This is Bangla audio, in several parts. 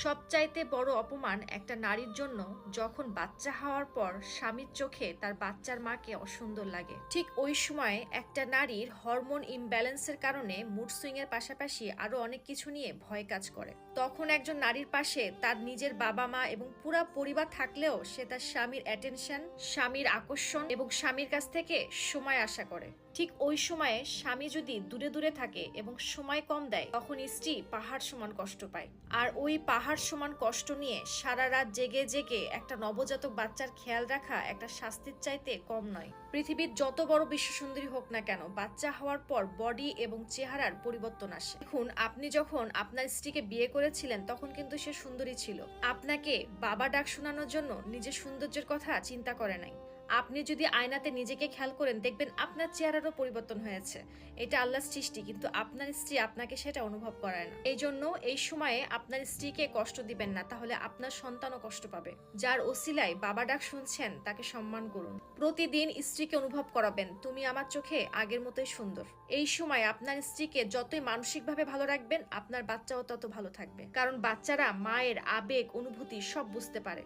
সবচাইতে বড় অপমান একটা নারীর জন্য যখন বাচ্চা হওয়ার পর স্বামীর চোখে তার বাচ্চার মাকে অসুন্দর লাগে। ঠিক ওই সময় একটা নারীর হরমোন ইমব্যালেন্সের কারণে মুড সুইং এর পাশাপাশি আরো অনেক কিছু নিয়ে ভয় কাজ করে। তখন একজন নারীর পাশে তার নিজের বাবা মা এবং পুরা পরিবার থাকলেও সে তার স্বামীর অ্যাটেনশন, স্বামীর আকর্ষণ এবং স্বামীর কাছ থেকে সময় আশা করে। ঠিক ওই সময়ে স্বামী যদি দূরে দূরে থাকে এবং সময় কম দেয়, তখন স্ত্রী পাহাড় সমান কষ্ট পায়। আর ওই পাহাড় সমান কষ্ট নিয়ে সারা রাত জেগে জেগে একটা নবজাতক বাচ্চার খেয়াল রাখা একটা শাস্তির চাইতে কম নয়। পৃথিবীর যত বড় বিশ্বসুন্দরী হোক না কেন, বাচ্চা হওয়ার পর বডি এবং চেহারার পরিবর্তন আসে। দেখুন, আপনি যখন আপনার স্ত্রীকে বিয়ে করেছিলেন তখন কিন্তু সে সুন্দরী ছিল। আপনাকে বাবা ডাক শোনানোর জন্য নিজের সৌন্দর্যের কথা চিন্তা করে নাই। আপনি যদি আয়নাতে নিজেকে খেয়াল করেন, দেখবেন আপনার চেহারারও পরিবর্তন হয়েছে। এটা আল্লাহর সৃষ্টি, কিন্তু আপনার স্ত্রী আপনাকে সেটা অনুভব করায় না। এই জন্য এই সময়ে আপনার স্ত্রীকে কষ্ট দিবেন না, তাহলে আপনার সন্তানও কষ্ট পাবে। যার ওসিলায় বাবা ডাক শুনছেন তাকে সম্মান করুন। প্রতিদিন স্ত্রীকে অনুভব করাবেন, তুমি আমার চোখে আগের মতোই সুন্দর। এই সময় আপনার স্ত্রীকে যতই মানসিকভাবে ভালো রাখবেন, আপনার বাচ্চাও তত ভালো থাকবে। কারণ বাচ্চারা মায়ের আবেগ অনুভূতি সব বুঝতে পারে।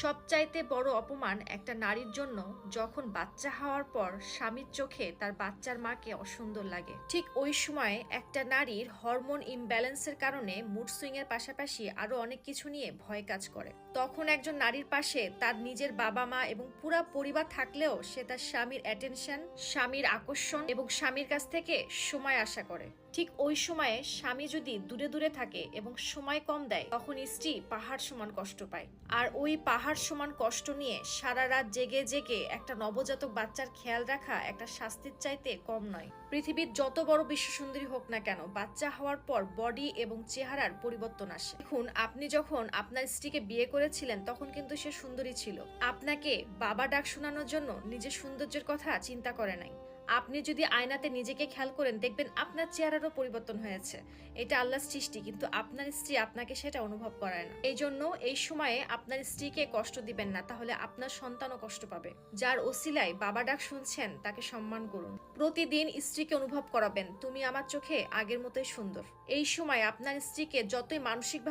সবচাইতে বড় অপমান একটা নারীর জন্য যখন বাচ্চা হওয়ার পর স্বামীর চোখে তার বাচ্চার মাকে অসুন্দর লাগে। ঠিক ওই সময় একটা নারীর হরমোন ইমব্যালেন্সের কারণে মুড সুইং এর পাশাপাশি আরো অনেক কিছু নিয়ে ভয় কাজ করে। তখন একজন নারীর পাশে তার নিজের বাবা মা এবং পুরা পরিবার থাকলেও সে তার স্বামীর অ্যাটেনশন, স্বামীর আকর্ষণ এবং স্বামীর কাছ থেকে সময় আশা করে। ঠিক ওই সময়ে স্বামী যদি দূরে দূরে থাকে এবং সময় কম দেয়, তখন স্ত্রী পাহাড় সমান কষ্ট পায়। আর ওই পাহাড় সমান কষ্ট নিয়ে সারা রাত জেগে জেগে একটা নবজাতক বাচ্চার খেয়াল রাখা একটা শাস্তির চাইতে কম নয়। পৃথিবীর যত বড় বিশ্বসুন্দরী হোক না কেন, বাচ্চা হওয়ার পর বডি এবং চেহারার পরিবর্তন আসে। দেখুন, আপনি যখন আপনার স্ত্রীকে বিয়ে করেছিলেন তখন কিন্তু সে সুন্দরী ছিল। আপনাকে বাবা ডাক শোনানোর জন্য নিজের সৌন্দর্যের কথা চিন্তা করে নাই। আপনি যদি আয়নাতে নিজেকে খেয়াল করেন, দেখবেন আপনার চেহারারও পরিবর্তন হয়েছে। এটা আল্লাহর সৃষ্টি, কিন্তু আপনার স্ত্রী আপনাকে সেটা অনুভব করায় না। এই জন্য এই সময়ে আপনার স্ত্রীকে কষ্ট দিবেন না, তাহলে আপনার সন্তানও কষ্ট পাবে। যার ওসিলায় বাবা ডাক শুনছেন তাকে সম্মান করুন। প্রতিদিন স্ত্রীকে অনুভব করাবেন, তুমি আমার চোখে আগের মতোই সুন্দর। এই সময় আপনার স্ত্রীকে যতই মানসিকভাবে